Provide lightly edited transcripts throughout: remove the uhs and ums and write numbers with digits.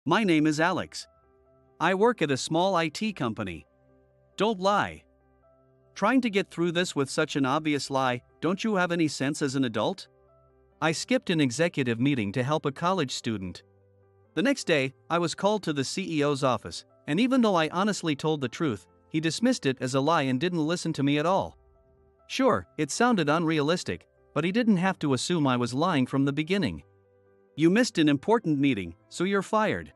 My name is Alex. I work at a small IT company. Don't lie. Trying to get through this with such an obvious lie, don't you have any sense as an adult? I skipped an executive meeting to help a college student. The next day, I was called to the CEO's office, and even though I honestly told the truth, he dismissed it as a lie and didn't listen to me at all. Sure, it sounded unrealistic, but he didn't have to assume I was lying from the beginning. You missed an important meeting, so you're fired.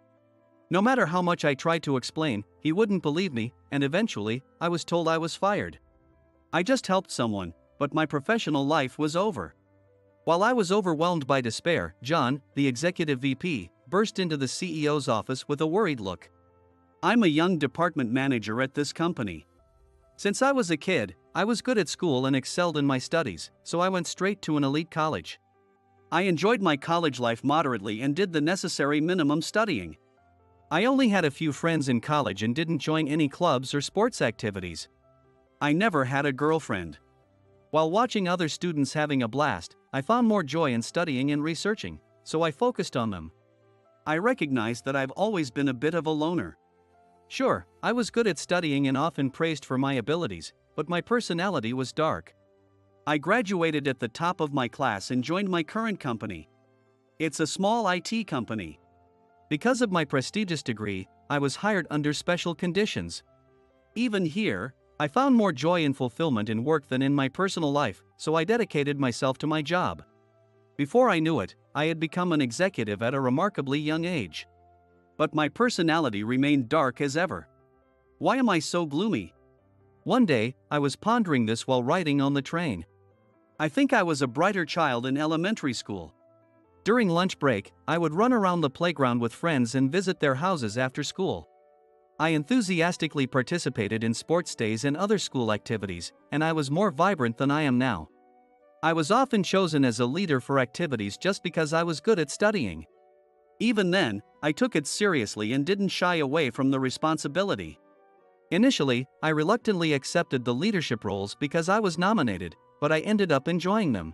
No matter how much I tried to explain, he wouldn't believe me, and eventually, I was told I was fired. I just helped someone, but my professional life was over. While I was overwhelmed by despair, John, the executive VP, burst into the CEO's office with a worried look. I'm a young department manager at this company. Since I was a kid, I was good at school and excelled in my studies, so I went straight to an elite college. I enjoyed my college life moderately and did the necessary minimum studying. I only had a few friends in college and didn't join any clubs or sports activities. I never had a girlfriend. While watching other students having a blast, I found more joy in studying and researching, so I focused on them. I recognized that I've always been a bit of a loner. Sure, I was good at studying and often praised for my abilities, but my personality was dark. I graduated at the top of my class and joined my current company. It's a small IT company. Because of my prestigious degree, I was hired under special conditions. Even here, I found more joy and fulfillment in work than in my personal life, so I dedicated myself to my job. Before I knew it, I had become an executive at a remarkably young age. But my personality remained dark as ever. Why am I so gloomy? One day, I was pondering this while riding on the train. I think I was a brighter child in elementary school. During lunch break, I would run around the playground with friends and visit their houses after school. I enthusiastically participated in sports days and other school activities, and I was more vibrant than I am now. I was often chosen as a leader for activities just because I was good at studying. Even then, I took it seriously and didn't shy away from the responsibility. Initially, I reluctantly accepted the leadership roles because I was nominated, but I ended up enjoying them.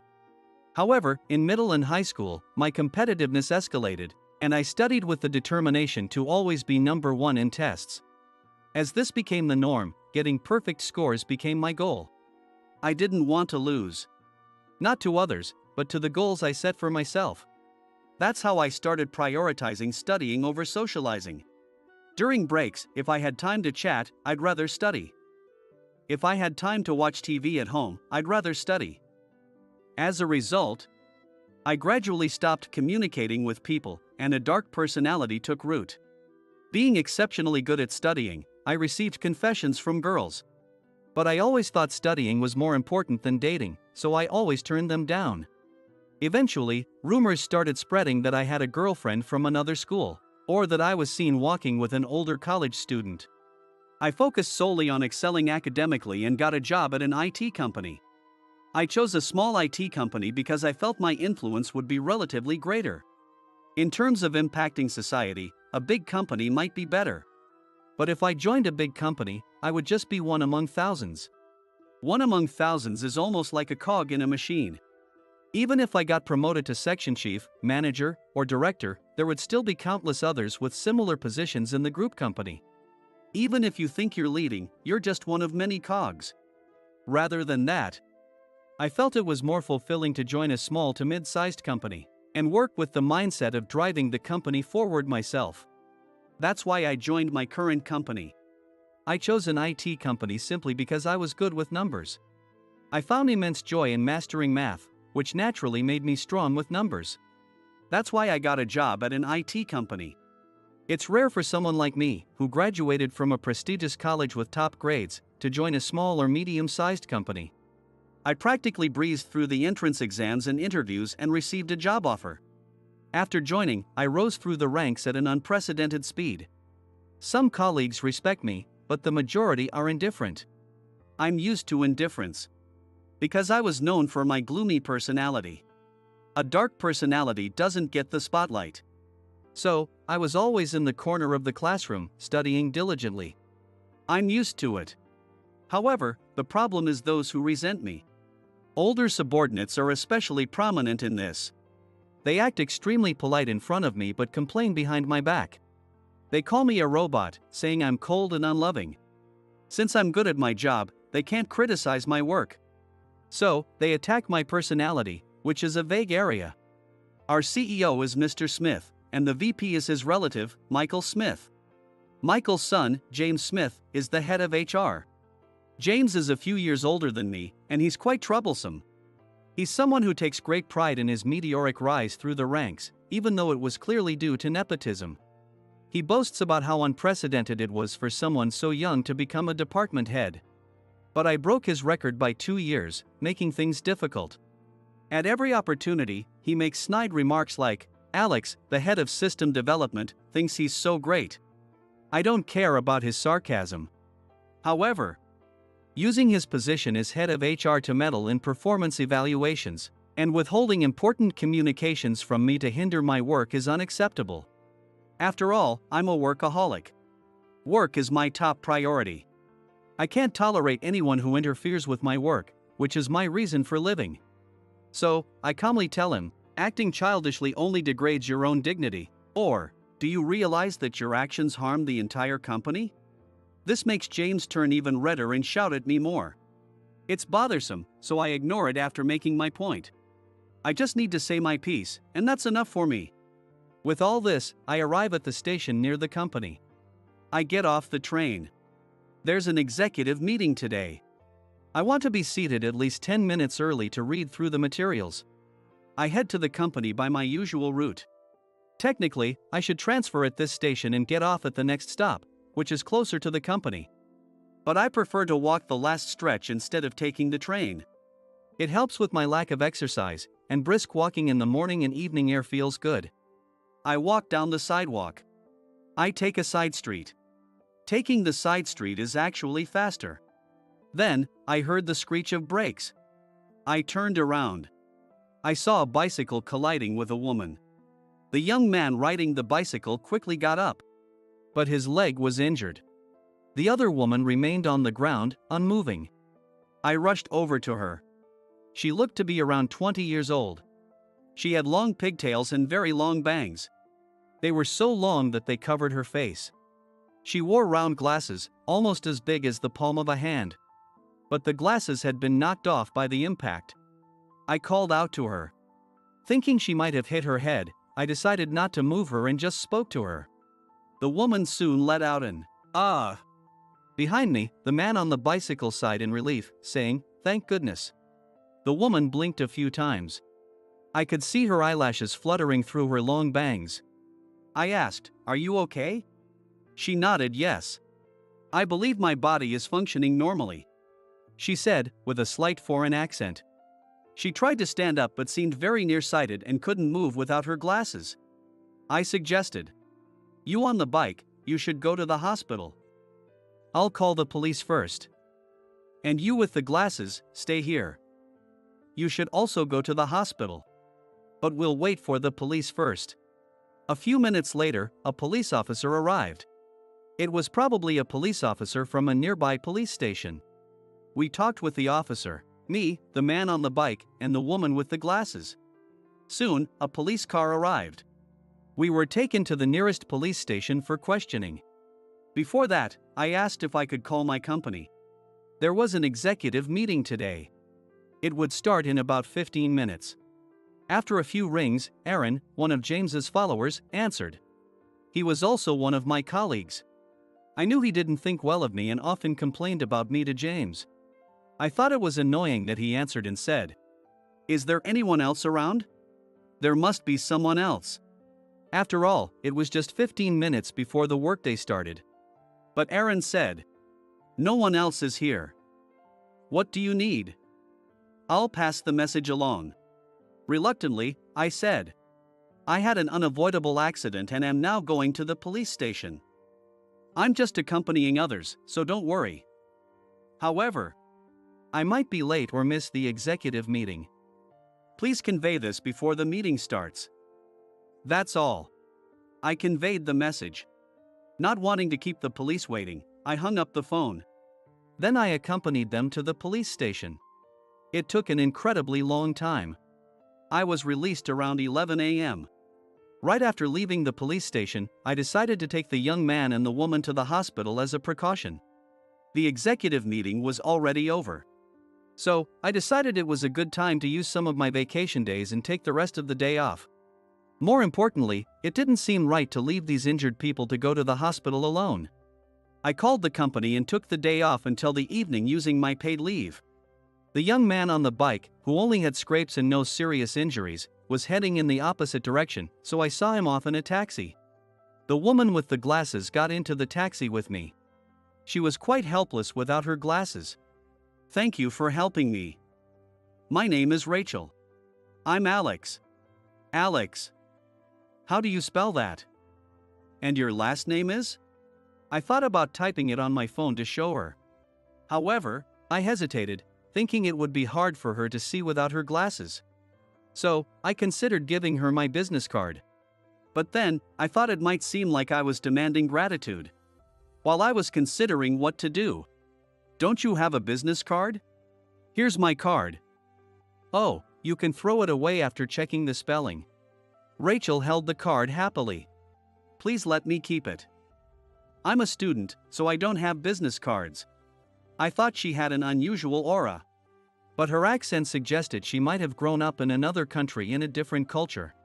However, in middle and high school, my competitiveness escalated, and I studied with the determination to always be number one in tests. As this became the norm, getting perfect scores became my goal. I didn't want to lose. Not to others, but to the goals I set for myself. That's how I started prioritizing studying over socializing. During breaks, if I had time to chat, I'd rather study. If I had time to watch TV at home, I'd rather study. As a result, I gradually stopped communicating with people, and a dark personality took root. Being exceptionally good at studying, I received confessions from girls. But I always thought studying was more important than dating, so I always turned them down. Eventually, rumors started spreading that I had a girlfriend from another school, or that I was seen walking with an older college student. I focused solely on excelling academically and got a job at an IT company. I chose a small IT company because I felt my influence would be relatively greater. In terms of impacting society, a big company might be better. But if I joined a big company, I would just be one among thousands. One among thousands is almost like a cog in a machine. Even if I got promoted to section chief, manager, or director, there would still be countless others with similar positions in the group company. Even if you think you're leading, you're just one of many cogs. Rather than that, I felt it was more fulfilling to join a small to mid-sized company and work with the mindset of driving the company forward myself. That's why I joined my current company. I chose an IT company simply because I was good with numbers. I found immense joy in mastering math, which naturally made me strong with numbers. That's why I got a job at an IT company. It's rare for someone like me, who graduated from a prestigious college with top grades, to join a small or medium-sized company. I practically breezed through the entrance exams and interviews and received a job offer. After joining, I rose through the ranks at an unprecedented speed. Some colleagues respect me, but the majority are indifferent. I'm used to indifference. Because I was known for my gloomy personality. A dark personality doesn't get the spotlight. So, I was always in the corner of the classroom, studying diligently. I'm used to it. However, the problem is those who resent me. Older subordinates are especially prominent in this. They act extremely polite in front of me but complain behind my back. They call me a robot, saying I'm cold and unloving. Since I'm good at my job, they can't criticize my work. So, they attack my personality, which is a vague area. Our CEO is Mr. Smith, and the VP is his relative, Michael Smith. Michael's son, James Smith, is the head of HR. James is a few years older than me, and he's quite troublesome. He's someone who takes great pride in his meteoric rise through the ranks, even though it was clearly due to nepotism. He boasts about how unprecedented it was for someone so young to become a department head. But I broke his record by 2 years, making things difficult. At every opportunity, he makes snide remarks like, "Alex, the head of system development, thinks he's so great." I don't care about his sarcasm. However, using his position as head of HR to meddle in performance evaluations, and withholding important communications from me to hinder my work is unacceptable. After all, I'm a workaholic. Work is my top priority. I can't tolerate anyone who interferes with my work, which is my reason for living. So, I calmly tell him, acting childishly only degrades your own dignity, or, do you realize that your actions harm the entire company? This makes James turn even redder and shout at me more. It's bothersome, so I ignore it after making my point. I just need to say my piece, and that's enough for me. With all this, I arrive at the station near the company. I get off the train. There's an executive meeting today. I want to be seated at least 10 minutes early to read through the materials. I head to the company by my usual route. Technically, I should transfer at this station and get off at the next stop, which is closer to the company. But I prefer to walk the last stretch instead of taking the train. It helps with my lack of exercise, and brisk walking in the morning and evening air feels good. I walk down the sidewalk. I take a side street. Taking the side street is actually faster. Then, I heard the screech of brakes. I turned around. I saw a bicycle colliding with a woman. The young man riding the bicycle quickly got up, but his leg was injured. The other woman remained on the ground, unmoving. I rushed over to her. She looked to be around 20 years old. She had long pigtails and very long bangs. They were so long that they covered her face. She wore round glasses, almost as big as the palm of a hand. But the glasses had been knocked off by the impact. I called out to her. Thinking she might have hit her head, I decided not to move her and just spoke to her. The woman soon let out an "ah." Behind me, the man on the bicycle sighed in relief, saying, "Thank goodness." The woman blinked a few times. I could see her eyelashes fluttering through her long bangs. I asked, "Are you okay?" She nodded yes. "I believe my body is functioning normally," she said, with a slight foreign accent. She tried to stand up but seemed very nearsighted and couldn't move without her glasses. I suggested, "You on the bike, you should go to the hospital. I'll call the police first. And you with the glasses, stay here. You should also go to the hospital. But we'll wait for the police first." A few minutes later, a police officer arrived. It was probably a police officer from a nearby police station. We talked with the officer, me, the man on the bike, and the woman with the glasses. Soon, a police car arrived. We were taken to the nearest police station for questioning. Before that, I asked if I could call my company. There was an executive meeting today. It would start in about 15 minutes. After a few rings, Aaron, one of James's followers, answered. He was also one of my colleagues. I knew he didn't think well of me and often complained about me to James. I thought it was annoying that he answered and said, "Is there anyone else around? There must be someone else." After all, it was just 15 minutes before the workday started. But Aaron said, "No one else is here. What do you need?" "I'll pass the message along." Reluctantly, I said, "I had an unavoidable accident and am now going to the police station. I'm just accompanying others, so don't worry. However, I might be late or miss the executive meeting. Please convey this before the meeting starts." That's all. I conveyed the message. Not wanting to keep the police waiting, I hung up the phone. Then I accompanied them to the police station. It took an incredibly long time. I was released around 11 a.m. Right after leaving the police station, I decided to take the young man and the woman to the hospital as a precaution. The executive meeting was already over. So, I decided it was a good time to use some of my vacation days and take the rest of the day off. More importantly, it didn't seem right to leave these injured people to go to the hospital alone. I called the company and took the day off until the evening using my paid leave. The young man on the bike, who only had scrapes and no serious injuries, was heading in the opposite direction, so I saw him off in a taxi. The woman with the glasses got into the taxi with me. She was quite helpless without her glasses. "Thank you for helping me. My name is Rachel. I'm Alex." "Alex. How do you spell that? And your last name is?" I thought about typing it on my phone to show her. However, I hesitated, thinking it would be hard for her to see without her glasses. So, I considered giving her my business card. But then, I thought it might seem like I was demanding gratitude. While I was considering what to do. "Don't you have a business card? Here's my card." "Oh, you can throw it away after checking the spelling." Rachel held the card happily. "Please let me keep it. I'm a student, so I don't have business cards." I thought she had an unusual aura. But her accent suggested she might have grown up in another country in a different culture.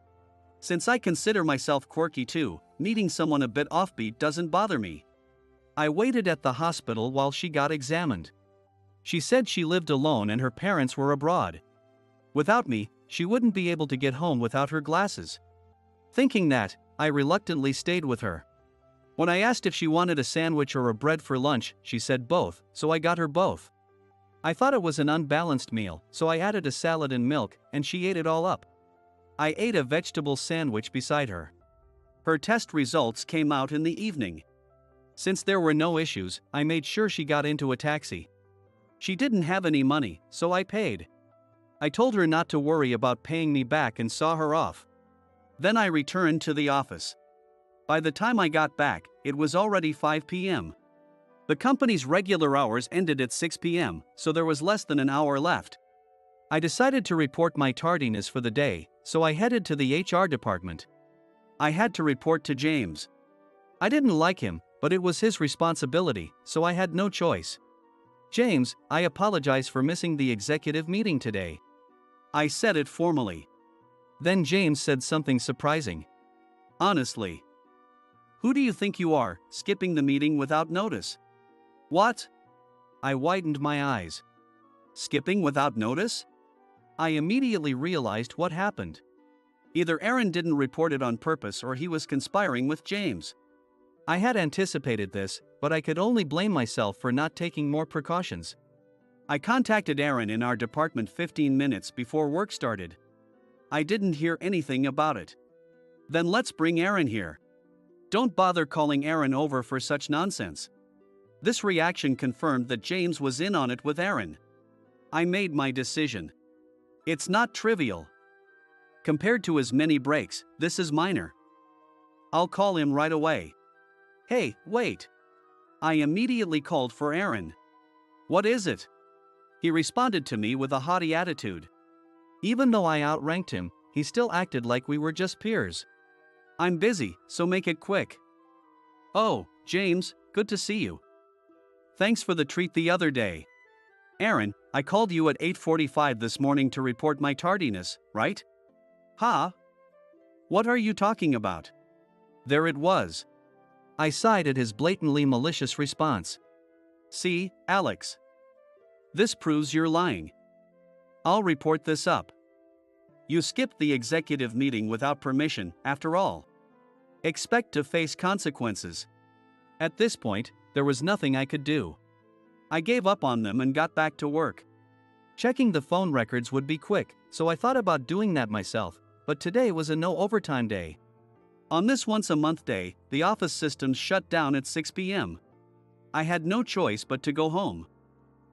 Since I consider myself quirky too, meeting someone a bit offbeat doesn't bother me. I waited at the hospital while she got examined. She said she lived alone and her parents were abroad. Without me, she wouldn't be able to get home without her glasses. Thinking that, I reluctantly stayed with her. When I asked if she wanted a sandwich or a bread for lunch, she said both, so I got her both. I thought it was an unbalanced meal, so I added a salad and milk, and she ate it all up. I ate a vegetable sandwich beside her. Her test results came out in the evening. Since there were no issues, I made sure she got into a taxi. She didn't have any money, so I paid. I told her not to worry about paying me back and saw her off. Then I returned to the office. By the time I got back, it was already 5 p.m. The company's regular hours ended at 6 p.m., so there was less than an hour left. I decided to report my tardiness for the day, so I headed to the HR department. I had to report to James. I didn't like him, but it was his responsibility, so I had no choice. "James, I apologize for missing the executive meeting today." I said it formally. Then James said something surprising. "Honestly. Who do you think you are, skipping the meeting without notice?" "What?" I widened my eyes. "Skipping without notice?" I immediately realized what happened. Either Aaron didn't report it on purpose or he was conspiring with James. I had anticipated this, but I could only blame myself for not taking more precautions. I contacted Aaron in our department 15 minutes before work started. I didn't hear anything about it. Then let's bring Aaron here. Don't bother calling Aaron over for such nonsense. This reaction confirmed that James was in on it with Aaron. I made my decision. It's not trivial. Compared to his many breaks, this is minor. I'll call him right away. "Hey, wait." I immediately called for Aaron. "What is it?" He responded to me with a haughty attitude. Even though I outranked him, he still acted like we were just peers. "I'm busy, so make it quick." "Oh, James, good to see you. Thanks for the treat the other day. Aaron, I called you at 8:45 this morning to report my tardiness, right?" "Huh? What are you talking about?" There it was. I sighed at his blatantly malicious response. "See, Alex. This proves you're lying. I'll report this up. You skipped the executive meeting without permission, after all. Expect to face consequences." At this point, there was nothing I could do. I gave up on them and got back to work. Checking the phone records would be quick, so I thought about doing that myself, but today was a no overtime day. On this once-a-month day, the office systems shut down at 6 p.m. I had no choice but to go home.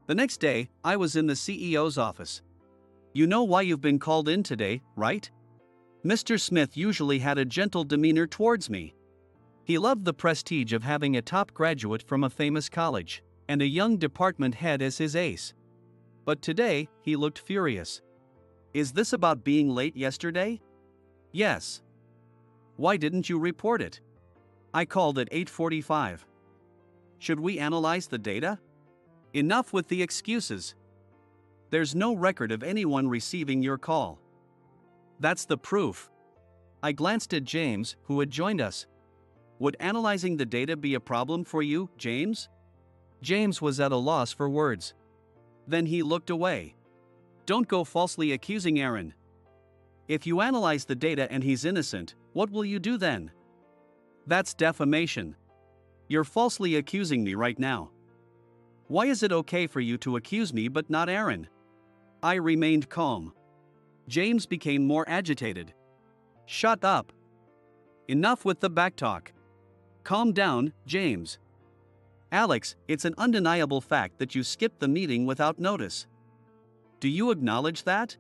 The next day, I was in the CEO's office. "You know why you've been called in today, right?" Mr. Smith usually had a gentle demeanor towards me. He loved the prestige of having a top graduate from a famous college, and a young department head as his ace. But today, he looked furious. "Is this about being late yesterday?" "Yes." Why didn't you report it? I called at 8:45. Should we analyze the data? Enough with the excuses. There's no record of anyone receiving your call. That's the proof. I glanced at James, who had joined us. Would analyzing the data be a problem for you, James? James was at a loss for words. Then he looked away. Don't go falsely accusing Aaron. If you analyze the data and he's innocent, what will you do then? That's defamation. You're falsely accusing me right now. Why is it okay for you to accuse me but not Aaron? I remained calm. James became more agitated. Shut up. Enough with the backtalk. Calm down, James. Alex, it's an undeniable fact that you skipped the meeting without notice. Do you acknowledge that?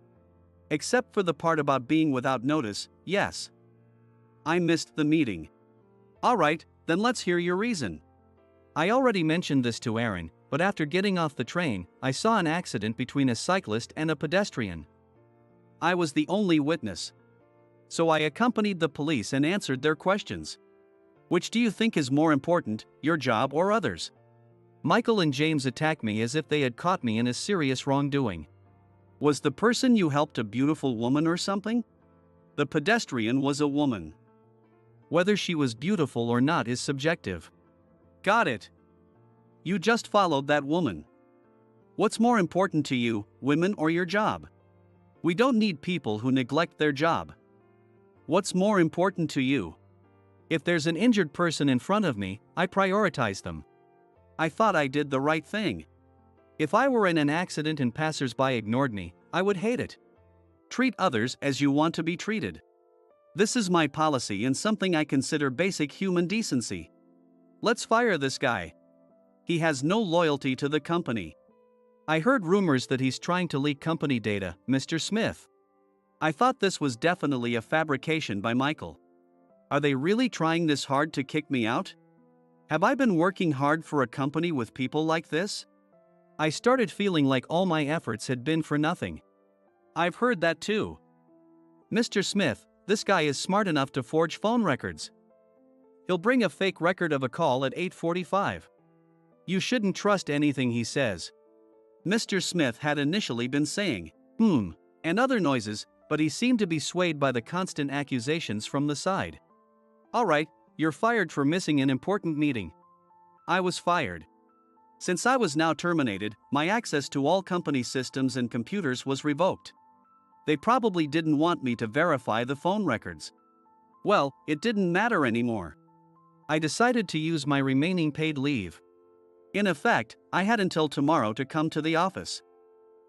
Except for the part about being without notice, yes. I missed the meeting. Alright, then let's hear your reason. I already mentioned this to Aaron, but after getting off the train, I saw an accident between a cyclist and a pedestrian. I was the only witness. So I accompanied the police and answered their questions. Which do you think is more important, your job or others? Michael and James attacked me as if they had caught me in a serious wrongdoing. Was the person you helped a beautiful woman or something? The pedestrian was a woman. Whether she was beautiful or not is subjective. Got it. You just followed that woman. What's more important to you, women or your job? We don't need people who neglect their job. What's more important to you? If there's an injured person in front of me, I prioritize them. I thought I did the right thing. If I were in an accident and passers-by ignored me, I would hate it. Treat others as you want to be treated. This is my policy and something I consider basic human decency. Let's fire this guy. He has no loyalty to the company. I heard rumors that he's trying to leak company data, Mr. Smith. I thought this was definitely a fabrication by Michael. Are they really trying this hard to kick me out? Have I been working hard for a company with people like this? I started feeling like all my efforts had been for nothing. I've heard that too. Mr. Smith, this guy is smart enough to forge phone records. He'll bring a fake record of a call at 8:45. You shouldn't trust anything he says. Mr. Smith had initially been saying, and other noises, but he seemed to be swayed by the constant accusations from the side. Alright, you're fired for missing an important meeting. I was fired. Since I was now terminated, my access to all company systems and computers was revoked. They probably didn't want me to verify the phone records. Well, it didn't matter anymore. I decided to use my remaining paid leave. In effect, I had until tomorrow to come to the office.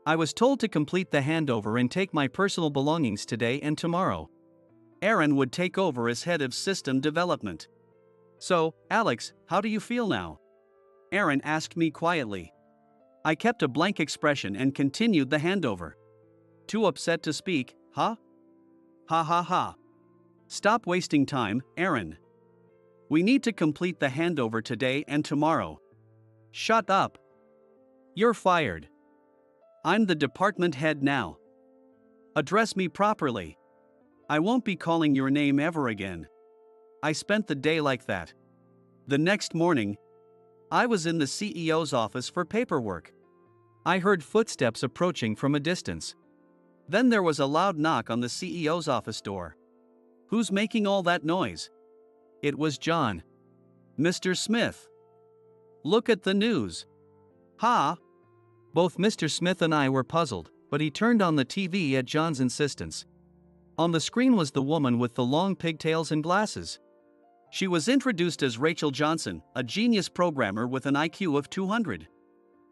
I was told to complete the handover and take my personal belongings today and tomorrow. Aaron would take over as head of system development. So, Alex, how do you feel now? Aaron asked me quietly. I kept a blank expression and continued the handover. Too upset to speak, huh? Ha ha ha. Stop wasting time, Aaron. We need to complete the handover today and tomorrow. Shut up. You're fired. I'm the department head now. Address me properly. I won't be calling your name ever again. I spent the day like that. The next morning, I was in the CEO's office for paperwork. I heard footsteps approaching from a distance. Then there was a loud knock on the CEO's office door. Who's making all that noise? It was John. Mr. Smith. Look at the news. Ha! Both Mr. Smith and I were puzzled, but he turned on the TV at John's insistence. On the screen was the woman with the long pigtails and glasses. She was introduced as Rachel Johnson, a genius programmer with an IQ of 200.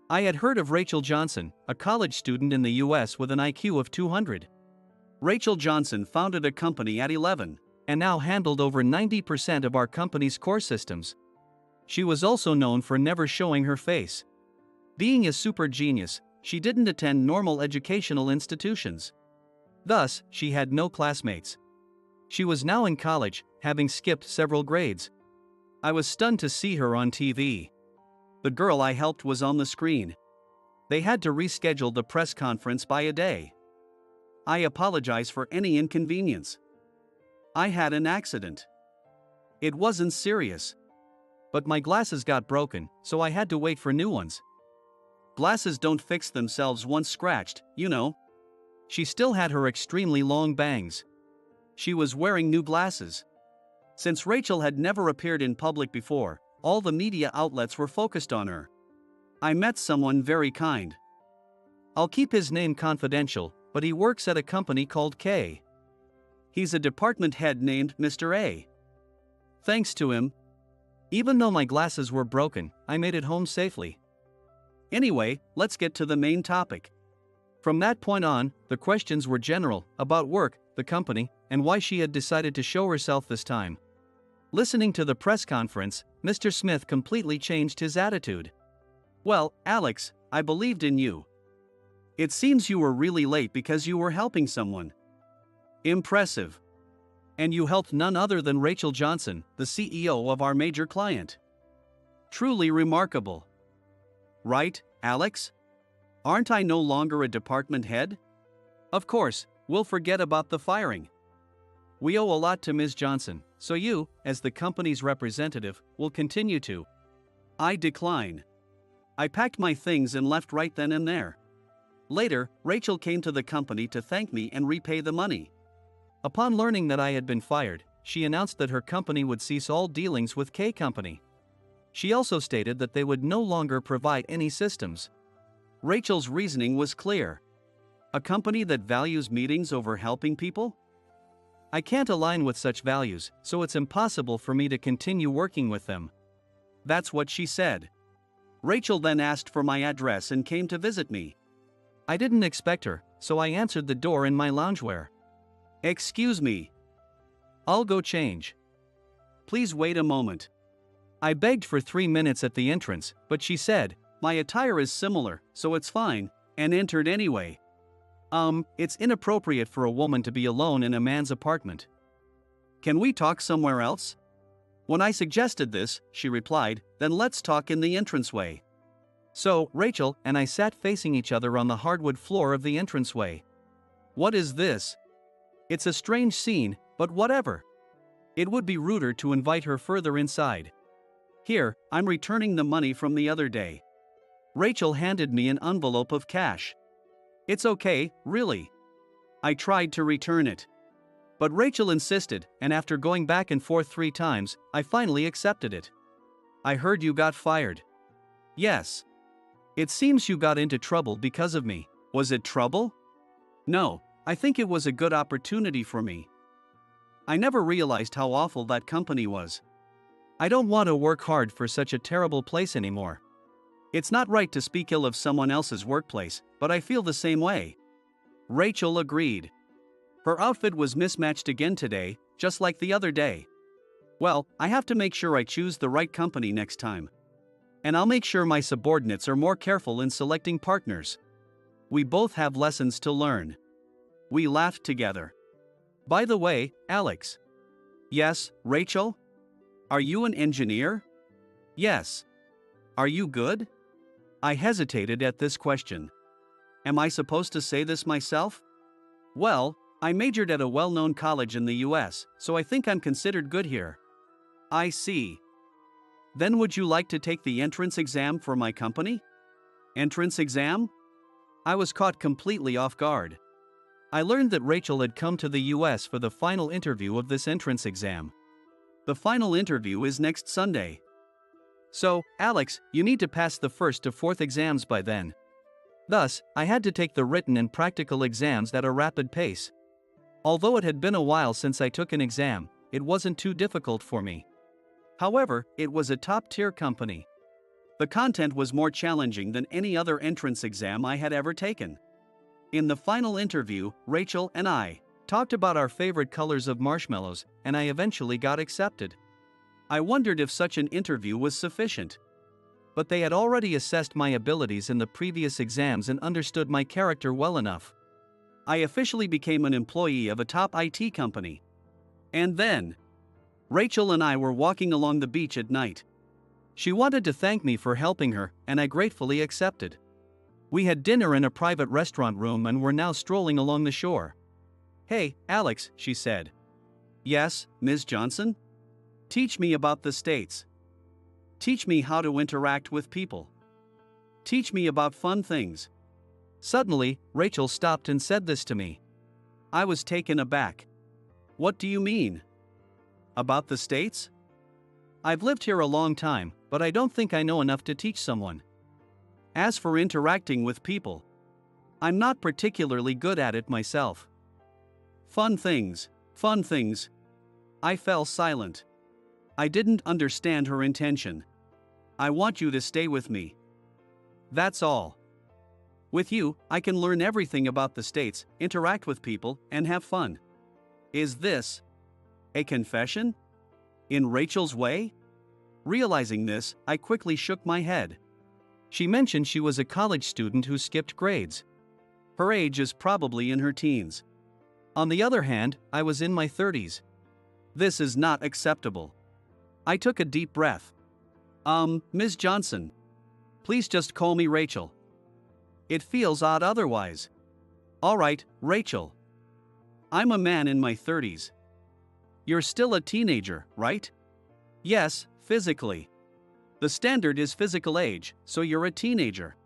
I had heard of Rachel Johnson, a college student in the US with an IQ of 200. Rachel Johnson founded a company at 11, and now handled over 90% of our company's core systems. She was also known for never showing her face. Being a super genius, she didn't attend normal educational institutions. Thus, she had no classmates. She was now in college, having skipped several grades. I was stunned to see her on TV. The girl I helped was on the screen. They had to reschedule the press conference by a day. I apologize for any inconvenience. I had an accident. It wasn't serious. But my glasses got broken, so I had to wait for new ones. Glasses don't fix themselves once scratched, you know. She still had her extremely long bangs. She was wearing new glasses. Since Rachel had never appeared in public before, all the media outlets were focused on her. I met someone very kind. I'll keep his name confidential, but he works at a company called K. He's a department head named Mr. A. Thanks to him, even though my glasses were broken, I made it home safely. Anyway, let's get to the main topic. From that point on, the questions were general, about work, the company, and why she had decided to show herself this time. Listening to the press conference, Mr. Smith completely changed his attitude. Well, Alex, I believed in you. It seems you were really late because you were helping someone. Impressive. And you helped none other than Rachel Johnson, the CEO of our major client. Truly remarkable. Right, Alex? Aren't I no longer a department head? Of course, we'll forget about the firing. We owe a lot to Ms. Johnson, so you, as the company's representative, will continue to. I decline. I packed my things and left right then and there. Later, Rachel came to the company to thank me and repay the money. Upon learning that I had been fired, she announced that her company would cease all dealings with K Company. She also stated that they would no longer provide any systems. Rachel's reasoning was clear. A company that values meetings over helping people? I can't align with such values, so it's impossible for me to continue working with them. That's what she said. Rachel then asked for my address and came to visit me. I didn't expect her, so I answered the door in my loungewear. Excuse me. I'll go change. Please wait a moment. I begged for 3 minutes at the entrance, but she said, my attire is similar, so it's fine, and entered anyway. It's inappropriate for a woman to be alone in a man's apartment. Can we talk somewhere else? When I suggested this, she replied, then let's talk in the entranceway. So, Rachel and I sat facing each other on the hardwood floor of the entranceway. What is this? It's a strange scene, but whatever. It would be ruder to invite her further inside. Here, I'm returning the money from the other day. Rachel handed me an envelope of cash. It's okay, really. I tried to return it. But Rachel insisted, and after going back and forth 3 times, I finally accepted it. I heard you got fired. Yes. It seems you got into trouble because of me. Was it trouble? No, I think it was a good opportunity for me. I never realized how awful that company was. I don't want to work hard for such a terrible place anymore. It's not right to speak ill of someone else's workplace, but I feel the same way. Rachel agreed. Her outfit was mismatched again today, just like the other day. Well, I have to make sure I choose the right company next time. And I'll make sure my subordinates are more careful in selecting partners. We both have lessons to learn. We laughed together. By the way, Alex. Yes, Rachel? Are you an engineer? Yes. Are you good? I hesitated at this question. Am I supposed to say this myself? Well, I majored at a well-known college in the US, so I think I'm considered good here. I see. Then would you like to take the entrance exam for my company? Entrance exam? I was caught completely off guard. I learned that Rachel had come to the US for the final interview of this entrance exam. The final interview is next Sunday. So, Alex, you need to pass the 1st to 4th exams by then. Thus, I had to take the written and practical exams at a rapid pace. Although it had been a while since I took an exam, it wasn't too difficult for me. However, it was a top-tier company. The content was more challenging than any other entrance exam I had ever taken. In the final interview, Rachel and I talked about our favorite colors of marshmallows, and I eventually got accepted. I wondered if such an interview was sufficient. But they had already assessed my abilities in the previous exams and understood my character well enough. I officially became an employee of a top IT company. And then, Rachel and I were walking along the beach at night. She wanted to thank me for helping her, and I gratefully accepted. We had dinner in a private restaurant room and were now strolling along the shore. Hey, Alex, she said. Yes, Ms. Johnson? Teach me about the States. Teach me how to interact with people. Teach me about fun things. Suddenly, Rachel stopped and said this to me. I was taken aback. What do you mean? About the States? I've lived here a long time, but I don't think I know enough to teach someone. As for interacting with people, I'm not particularly good at it myself. Fun things, fun things. I fell silent. I didn't understand her intention. I want you to stay with me. That's all. With you, I can learn everything about the States, interact with people, and have fun. Is this a confession? In Rachel's way? Realizing this, I quickly shook my head. She mentioned she was a college student who skipped grades. Her age is probably in her teens. On the other hand, I was in my 30s. This is not acceptable. I took a deep breath. Ms. Johnson. Please just call me Rachel. It feels odd otherwise. Alright, Rachel. I'm a man in my 30s. You're still a teenager, right? Yes, physically. The standard is physical age, so you're a teenager.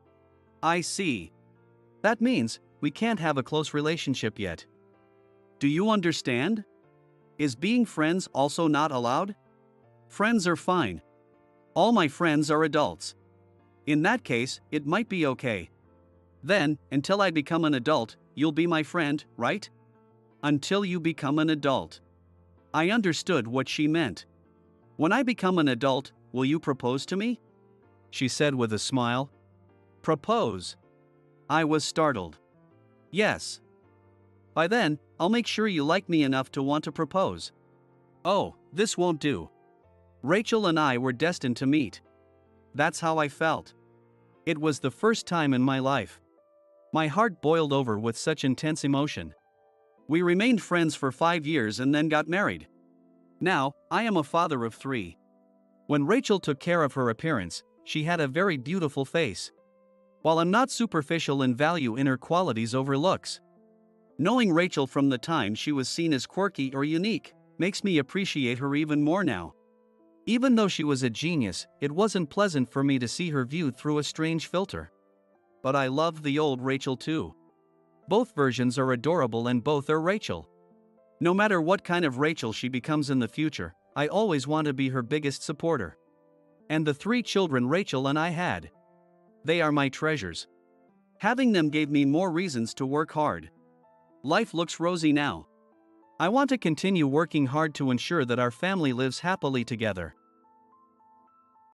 I see. That means we can't have a close relationship yet. Do you understand? Is being friends also not allowed? Friends are fine. All my friends are adults. In that case, it might be okay. Then, until I become an adult, you'll be my friend, right? Until you become an adult. I understood what she meant. When I become an adult, will you propose to me? She said with a smile. Propose? I was startled. Yes. By then, I'll make sure you like me enough to want to propose. Oh, this won't do. Rachel and I were destined to meet. That's how I felt. It was the first time in my life. My heart boiled over with such intense emotion. We remained friends for 5 years and then got married. Now, I am a father of 3. When Rachel took care of her appearance, she had a very beautiful face. While I'm not superficial and value inner qualities over looks, knowing Rachel from the time she was seen as quirky or unique makes me appreciate her even more now. Even though she was a genius, it wasn't pleasant for me to see her viewed through a strange filter. But I love the old Rachel too. Both versions are adorable and both are Rachel. No matter what kind of Rachel she becomes in the future, I always want to be her biggest supporter. And the 3 children Rachel and I had. They are my treasures. Having them gave me more reasons to work hard. Life looks rosy now. I want to continue working hard to ensure that our family lives happily together.